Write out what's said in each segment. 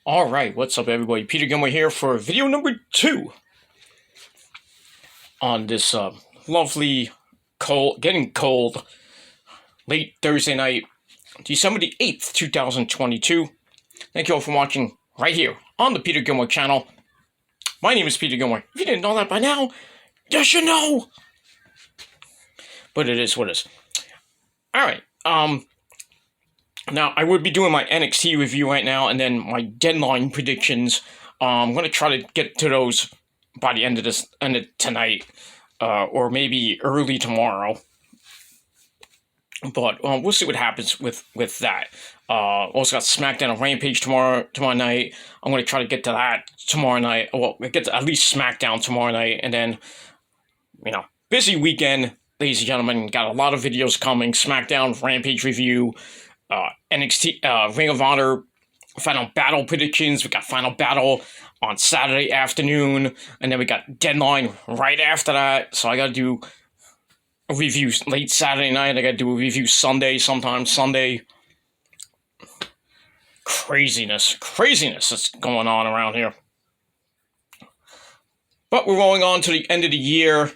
Alright, what's up everybody? Peter Gilmore here for video number 2 on this lovely, getting cold, late Thursday night, December the 8th, 2022. Thank you all for watching right here on the Peter Gilmore channel. My name is Peter Gilmore. If you didn't know that by now, you should know! But it is what it is. Alright, now, I would be doing my NXT review right now, and then my deadline predictions. I'm going to try to get to those by the end of tonight, or maybe early tomorrow. But we'll see what happens with that. Also got SmackDown and Rampage tomorrow night. I'm going to try to get to that tomorrow night. Well, get to at least SmackDown tomorrow night, and then, busy weekend, ladies and gentlemen. Got a lot of videos coming. SmackDown, Rampage review. NXT, Ring of Honor Final Battle predictions. We got Final Battle on Saturday afternoon, and then we got Deadline right after that. So I gotta do a review late Saturday night. I gotta do a review sometime Sunday. Craziness that's going on around here. But we're rolling on to the end of the year.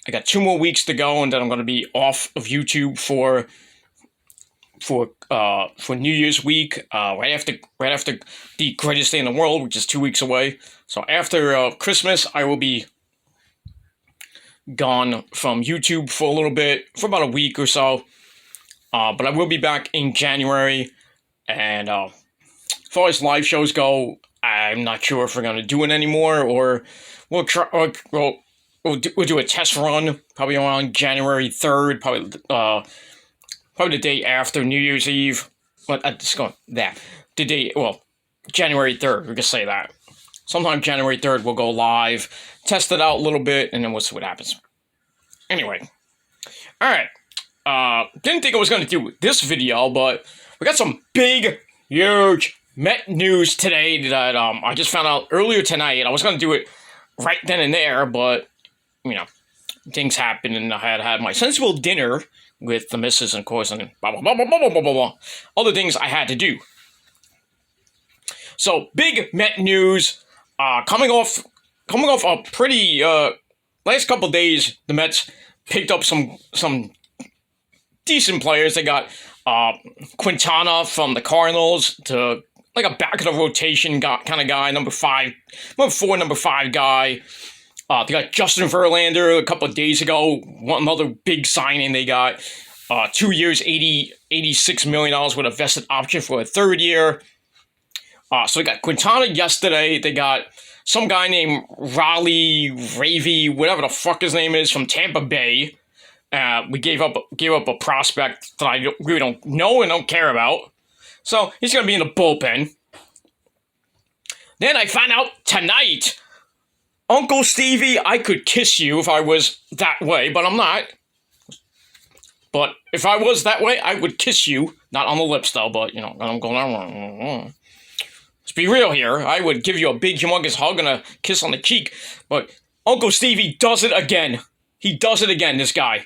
I got 2 more weeks to go, and then I'm gonna be off of YouTube for New Year's week, right after the greatest day in the world, which is 2 weeks away. So after Christmas, I will be gone from YouTube for a little bit, for about a week or so. But I will be back in January. And as far as live shows go, I'm not sure if we're gonna do it anymore, or we'll try. We'll do a test run probably around January 3rd, probably the day after New Year's Eve. January 3rd, we can say that. Sometime January 3rd, we'll go live, test it out a little bit, and then we'll see what happens. Anyway. Alright. Didn't think I was going to do this video, but we got some big, huge Met news today that I just found out earlier tonight. I was going to do it right then and there, but, things happened, and I had my sensible dinner with the missus, and of course, and blah, blah, blah, blah, blah, blah, blah, blah. All the things I had to do. So, big Met news. Coming off a pretty, last couple days, the Mets picked up some decent players. They got Quintana from the Cardinals, to like a back of the rotation kind of guy, number 5 guy. They got Justin Verlander a couple of days ago. Another big signing they got. 2 years, $86 million with a vested option for a 3rd year. So they got Quintana yesterday. They got some guy named Ravy, whatever the fuck his name is, from Tampa Bay. We gave up a prospect that I really don't know and don't care about. So he's going to be in the bullpen. Then I found out tonight, Uncle Stevie, I could kiss you if I was that way, but I'm not. But if I was that way, I would kiss you. Not on the lips, though, but, I'm going on. Let's be real here. I would give you a big, humongous hug and a kiss on the cheek. But Uncle Stevie does it again. He does it again, this guy.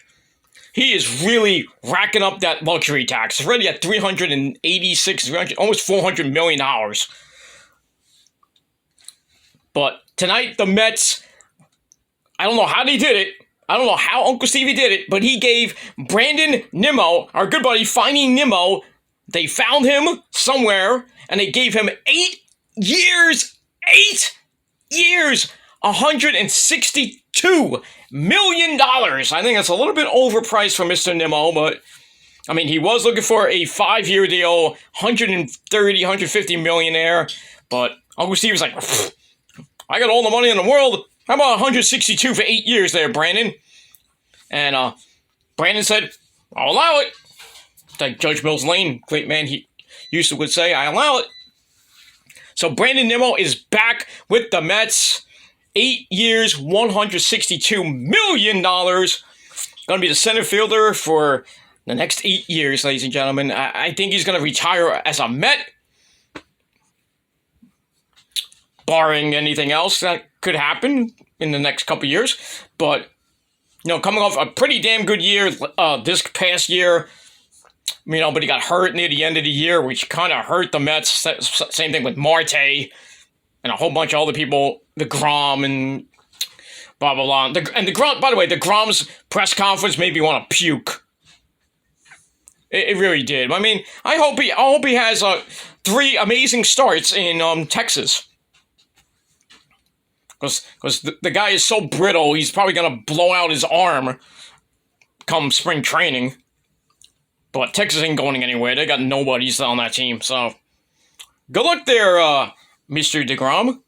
He is really racking up that luxury tax. It's already at almost $400 million. But tonight, the Mets, I don't know how they did it. I don't know how Uncle Stevie did it, but he gave Brandon Nimmo, our good buddy, Finding Nemo, they found him somewhere, and they gave him 8 years, $162 million. I think that's a little bit overpriced for Mr. Nimmo, but, he was looking for a 5-year deal, 150 millionaire, but Uncle Stevie was like, I got all the money in the world. How about 162 for 8 years there, Brandon? And Brandon said, I'll allow it. Like Judge Mills Lane, great man, he would say, I allow it. So Brandon Nimmo is back with the Mets. 8 years, $162 million. Going to be the center fielder for the next 8 years, ladies and gentlemen. I think he's going to retire as a Met, barring anything else that could happen in the next couple years. But, coming off a pretty damn good year this past year, But he got hurt near the end of the year, which kind of hurt the Mets. Same thing with Marte and a whole bunch of other people, DeGrom and blah, blah, blah. And DeGrom, by the way, DeGrom's press conference made me want to puke. It really did. I hope he has 3 amazing starts in Texas. Because the guy is so brittle, he's probably going to blow out his arm come spring training. But Texas ain't going anywhere. They got nobodies on that team, so good luck there, Mr. DeGrom.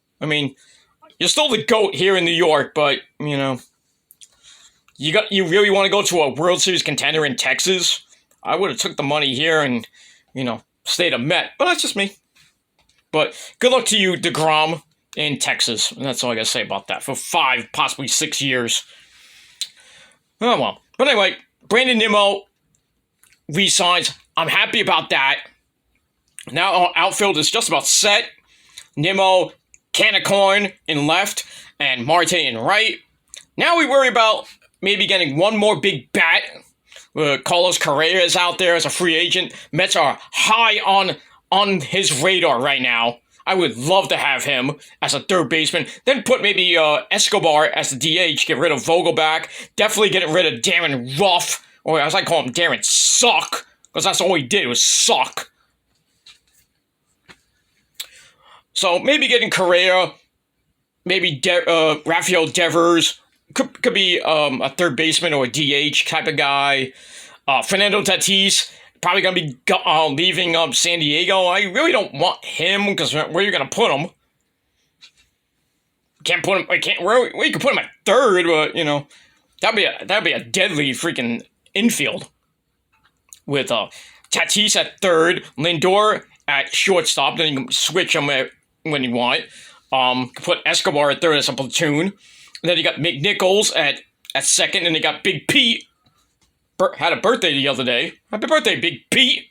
You're still the GOAT here in New York, but, you really want to go to a World Series contender in Texas? I would have took the money here and, stayed a Met, but that's just me. But good luck to you, DeGrom, in Texas. And that's all I got to say about that for 5, possibly 6 years. Oh, well. But anyway, Brandon Nimmo resigns. I'm happy about that. Now our outfield is just about set. Nimmo, Canacorn in left, and Marte in right. Now we worry about maybe getting one more big bat. Carlos Correa is out there as a free agent. Mets are high on his radar right now. I would love to have him as a third baseman. Then put maybe Escobar as the DH. Get rid of Vogelback. Definitely get rid of Darren Ruff. Or as I call him, Darren Suck. Because that's all he did was suck. So maybe getting Correa. Maybe Rafael Devers. Could be a third baseman or a DH type of guy. Fernando Tatis. Probably going to be leaving San Diego. I really don't want him because where are you going to put him? Can't put him. You can put him at third, but that'd be a deadly freaking infield with Tatis at third, Lindor at shortstop. Then you can switch him when you want. Put Escobar at third as a platoon. And then you got McNichols at second, and you got Big Pete. Had a birthday the other day. Happy birthday, Big Pete.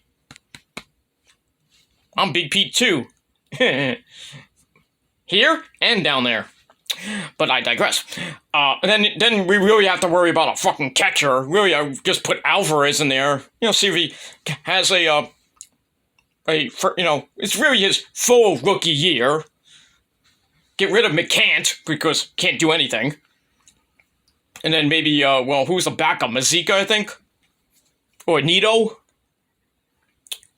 I'm Big Pete too. Here and down there. But I digress. And then we really have to worry about a fucking catcher. Really, I just put Alvarez in there. See if he has it's really his full rookie year. Get rid of McCant because can't do anything. And then maybe, who's the backup? Mazika, I think? Or Nito?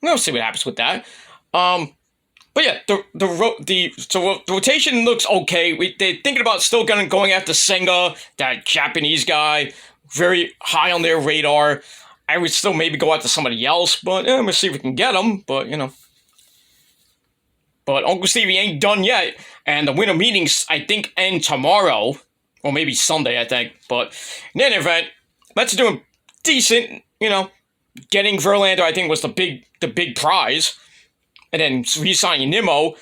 We'll see what happens with that. But yeah, the rotation looks okay. They're thinking about still going after Senga, that Japanese guy. Very high on their radar. I would still maybe go after somebody else, but we'll see if we can get him. But, But Uncle Stevie ain't done yet. And the winter meetings, I think, end tomorrow. Or maybe Sunday, I think. But in any event, Mets are doing decent, Getting Verlander, I think, was the big prize. And then re-signing Nimmo.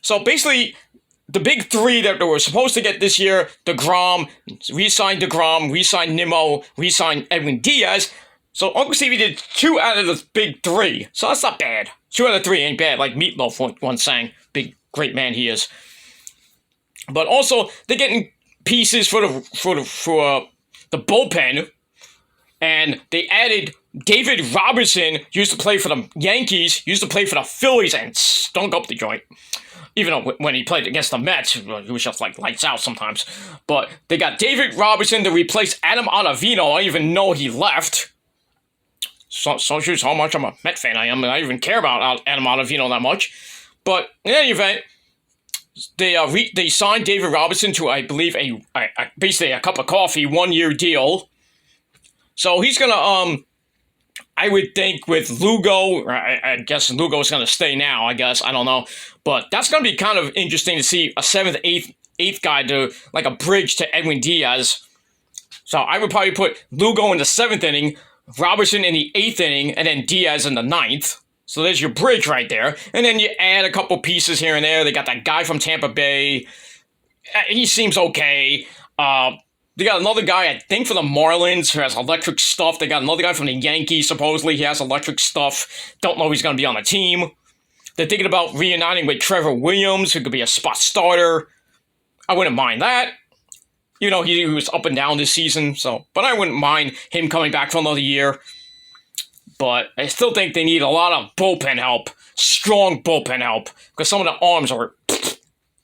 So basically, the big 3 that they were supposed to get this year, DeGrom, re-sign Nimmo, re-sign Edwin Diaz. So Uncle Stevie did 2 out of the big 3. So that's not bad. 2 out of 3 ain't bad, like Meatloaf once sang. Big, great man he is. But also, they're getting pieces for the bullpen, and they added David Robertson. Used to play for the Yankees, used to play for the Phillies, and stunk up the joint. Even though when he played against the Mets, he was just like lights out sometimes. But they got David Robertson to replace Adam Ottavino. I didn't even know he left. So shows how much I'm a Met fan I am, and I don't even care about Adam Ottavino that much. But in any event, they signed David Robertson to, I believe, basically a cup of coffee 1-year deal. So he's gonna I would think with Lugo, I guess Lugo's gonna stay now. I don't know, but that's gonna be kind of interesting to see a 7th, 8th guy to like a bridge to Edwin Diaz. So I would probably put Lugo in the 7th inning, Robertson in the 8th inning, and then Diaz in the 9th. So there's your bridge right there. And then you add a couple pieces here and there. They got that guy from Tampa Bay. He seems okay. They got another guy, I think, for the Marlins who has electric stuff. They got another guy from the Yankees. Supposedly he has electric stuff. Don't know if he's going to be on the team. They're thinking about reuniting with Trevor Williams, who could be a spot starter. I wouldn't mind that. He was up and down this season. But I wouldn't mind him coming back for another year. but I still think they need a lot of bullpen help, strong bullpen help, because some of the arms are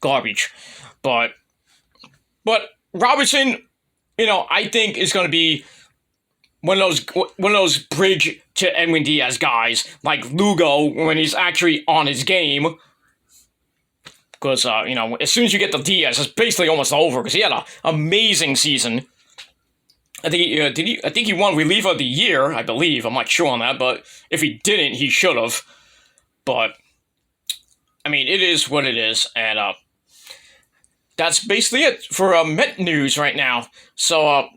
garbage. But Robertson, I think is going to be one of those bridge to Edwin Diaz guys, like Lugo when he's actually on his game. Because as soon as you get the Diaz, it's basically almost over. Because he had an amazing season. I think he won Reliever of the Year, I believe. I'm not sure on that, but if he didn't, he should have. But I mean, it is what it is, and that's basically it for Met news right now. So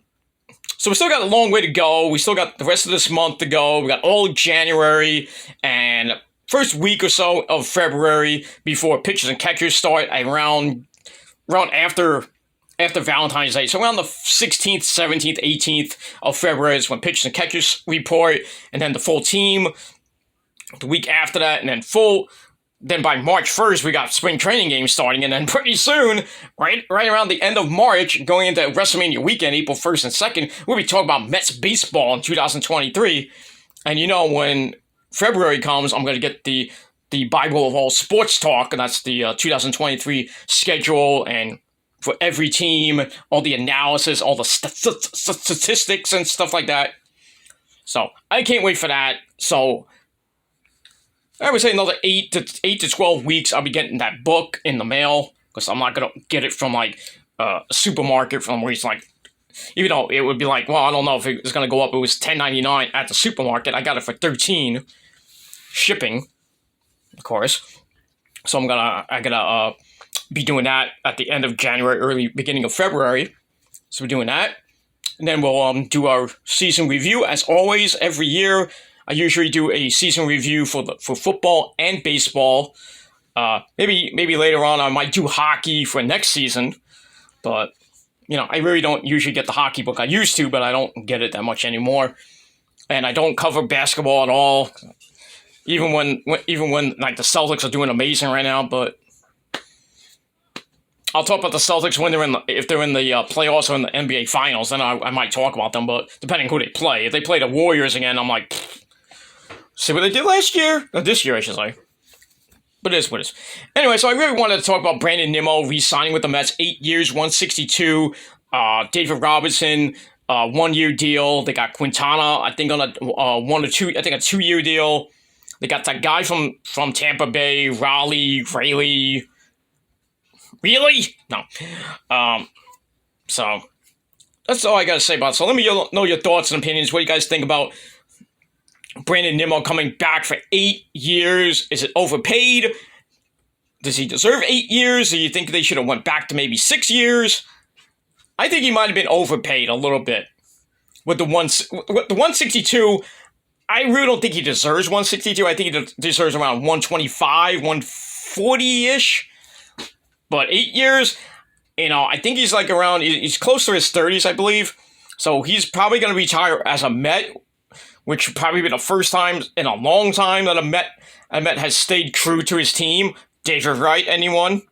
we still got a long way to go. We still got the rest of this month to go. We got all January and first week or so of February before pitchers and catchers start around after Valentine's Day. So around the 16th, 17th, 18th of February is when pitchers and catchers report, and then the full team the week after that, and then by March 1st, we got spring training games starting, and then pretty soon, right around the end of March, going into WrestleMania weekend, April 1st and 2nd, we'll be talking about Mets baseball in 2023. And when February comes, I'm going to get the Bible of all sports talk, and that's the 2023 schedule, and for every team, all the analysis, all the statistics and stuff like that. So I can't wait for that. So I would say another 8 to 12 weeks, I'll be getting that book in the mail, because I'm not going to get it from, like, a supermarket from where it's, like, even though it would be like, well, I don't know if it's going to go up. It was $10.99 at the supermarket. I got it for $13 shipping, of course. So I gotta be doing that at the end of January, early beginning of February. So we're doing that. And then we'll do our season review. As always, every year, I usually do a season review for football and baseball. Maybe later on I might do hockey for next season. But, I really don't usually get the hockey book. I used to, but I don't get it that much anymore. And I don't cover basketball at all. Even when like the Celtics are doing amazing right now, but I'll talk about the Celtics when if they're in the playoffs or in the NBA Finals. Then I might talk about them. But depending who they play, if they play the Warriors again, I'm like, see what they did last year, or this year, I should say. But it is what it is. Anyway, so I really wanted to talk about Brandon Nimmo re-signing with the Mets, 8 years, 162. David Robinson, 1 year deal. They got Quintana, I think on a 1 or 2, I think a 2 year deal. They got that guy from Tampa Bay, Raleigh. Really? No. So that's all I got to say about it. So let me know your thoughts and opinions. What do you guys think about Brandon Nimmo coming back for 8 years? Is it overpaid? Does he deserve 8 years? Do you think they should have went back to maybe 6 years? I think he might have been overpaid a little bit. With the 162, I really don't think he deserves 162. I think he deserves around 125, 140-ish. But 8 years, I think he's like around, he's close to his 30s, I believe. So he's probably going to retire as a Met, which would probably be the first time in a long time that a Met has stayed true to his team. David Wright, anyone?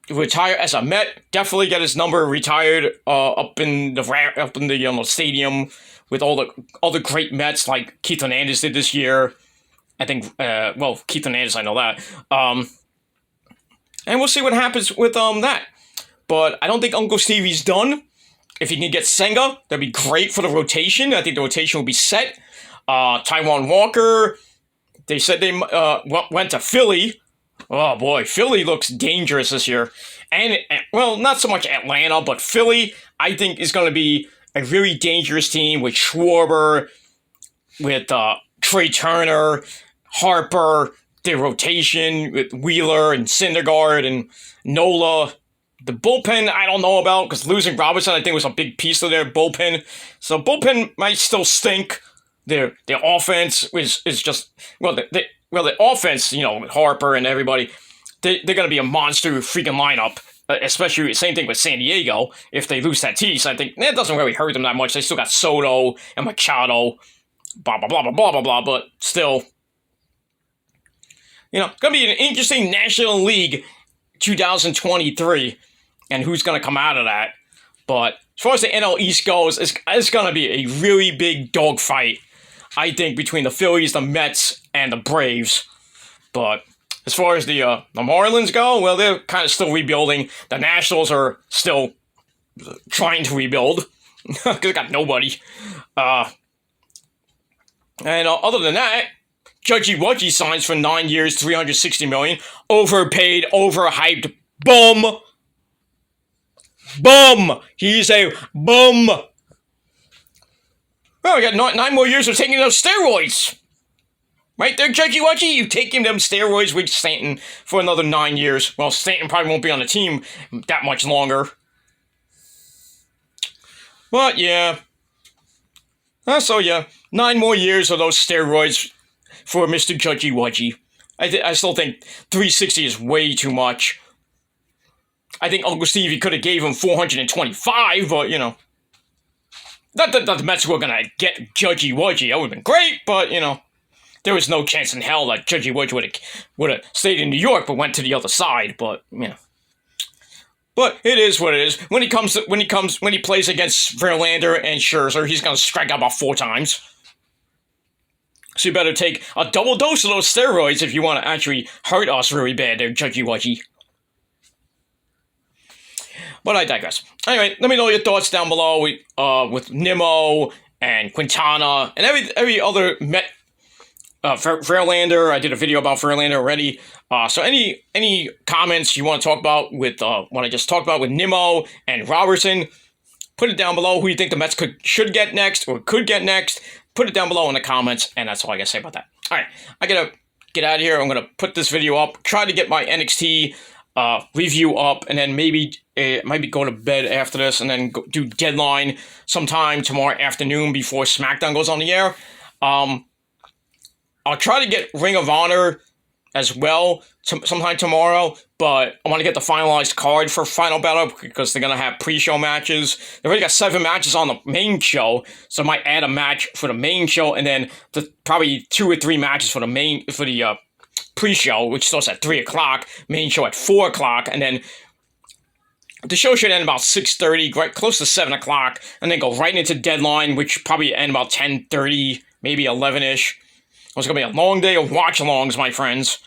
Retire as a Met, definitely get his number retired up in the stadium with all the great Mets like Keith Hernandez did this year. I think, Keith Hernandez, I know that. And we'll see what happens with that. But I don't think Uncle Stevie's done. If he can get Senga, that'd be great for the rotation. I think the rotation will be set. Taijuan Walker, they said they went to Philly. Oh boy, Philly looks dangerous this year. And, not so much Atlanta, but Philly, I think, is going to be a really dangerous team with Schwarber, with Trey Turner, Harper, their rotation with Wheeler and Syndergaard and Nola. The bullpen, I don't know about, because losing Robinson, I think, was a big piece of their bullpen. So bullpen might still stink. Their offense is just, the offense, with Harper and everybody, they're going to be a monster freaking lineup. Especially, same thing with San Diego. If they lose Tatis, I think it doesn't really hurt them that much. They still got Soto and Machado, blah, blah, blah, blah, blah, blah, blah. But still, it's going to be an interesting National League 2023 and who's going to come out of that. But as far as the NL East goes, it's going to be a really big dogfight I think, between the Phillies, the Mets, and the Braves. But as far as the Marlins go, well, they're kind of still rebuilding. The Nationals are still trying to rebuild because they got nobody. And other than that, Judgy Wudgy signs for 9 years, $360 million. Overpaid, overhyped. Bum. Bum. He's a bum. Well, we got 9 more years of taking those steroids. Right there, Judgy Wudgy, you taking them steroids with Stanton for another 9 years. Well, Stanton probably won't be on the team that much longer. But, yeah. So, yeah, 9 more years of those steroids for Mr. Judgy Wudgy. I still think 360 is way too much. I think Uncle Stevie could have gave him 425, but, you know. Not that the Mets were going to get Judgy Wudgy. That would have been great, but, you know. There was no chance in hell that Judgy Wudgy would have stayed in New York but went to the other side, but, you know. But it is what it is. When he plays against Verlander and Scherzer, he's going to strike out about 4 times. So you better take a double dose of those steroids if you want to actually hurt us really bad there, Judgy Wudgy. But I digress. Anyway, let me know your thoughts down below with Nimmo and Quintana and every other Met. Verlander, I did a video about Verlander already. So any comments you want to talk about with what I just talked about with Nimmo and Robertson, put it down below. Who you think the Mets should get next or could get next? Put it down below in the comments, and that's all I gotta say about that. All right, I gotta get out of here. I'm gonna put this video up. Try to get my NXT review up, and then maybe go to bed after this, and then do Deadline sometime tomorrow afternoon before SmackDown goes on the air. I'll try to get Ring of Honor as well sometime tomorrow, but I want to get the finalized card for Final Battle because they're going to have pre-show matches. They've already got 7 matches on the main show, so I might add a match for the main show and then probably 2 or 3 matches for the pre-show, which starts at 3 o'clock, main show at 4 o'clock, and then the show should end about 6:30, right close to 7 o'clock, and then go right into Deadline, which probably end about 10:30, maybe 11-ish. It's going to be a long day of watch-alongs, my friends.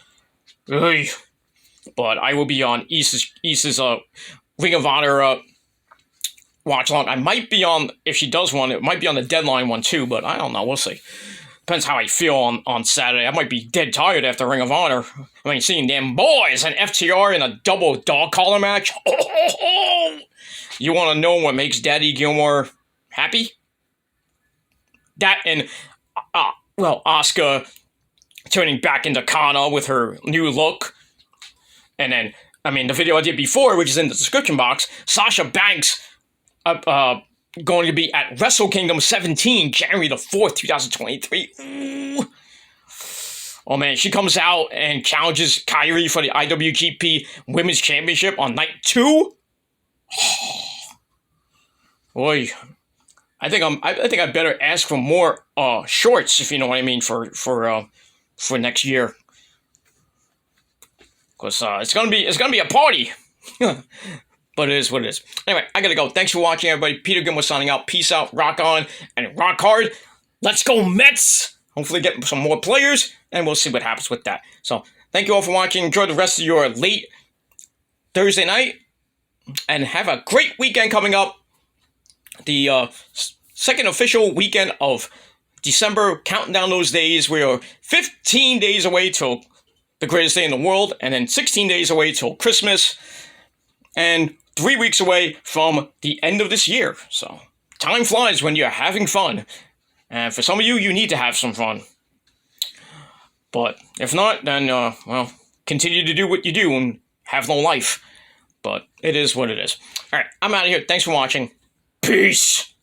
Ugh. But I will be on Issa's Ring of Honor watch-along. I might be on, if she does one, it might be on the Deadline one too, but I don't know. We'll see. Depends how I feel on Saturday. I might be dead tired after Ring of Honor. I mean, seeing them boys and FTR in a double dog collar match. You want to know what makes Daddy Gilmore happy? That and... well, Asuka turning back into Kana with her new look. And then, I mean, the video I did before, which is in the description box, Sasha Banks going to be at Wrestle Kingdom 17, January the 4th, 2023. Ooh. Oh, man, she comes out and challenges Kairi for the IWGP Women's Championship on night 2. Boy. I think I better ask for more shorts, if you know what I mean, for next year, because it's gonna be a party. But it is what it is. Anyway, I gotta go. Thanks for watching, everybody. Peter Gilmore signing out. Peace out. Rock on and rock hard. Let's go Mets. Hopefully get some more players, and we'll see what happens with that. So thank you all for watching. Enjoy the rest of your late Thursday night, and have a great weekend coming up. The second official weekend of December, counting down those days. We are 15 days away till the greatest day in the world, and then 16 days away till Christmas, and 3 weeks away from the end of this year. So time flies when you're having fun, and for some of you, you need to have some fun. But if not, then well, continue to do what you do and have no life. But it is what it is. All right, I'm out of here. Thanks for watching. Peace.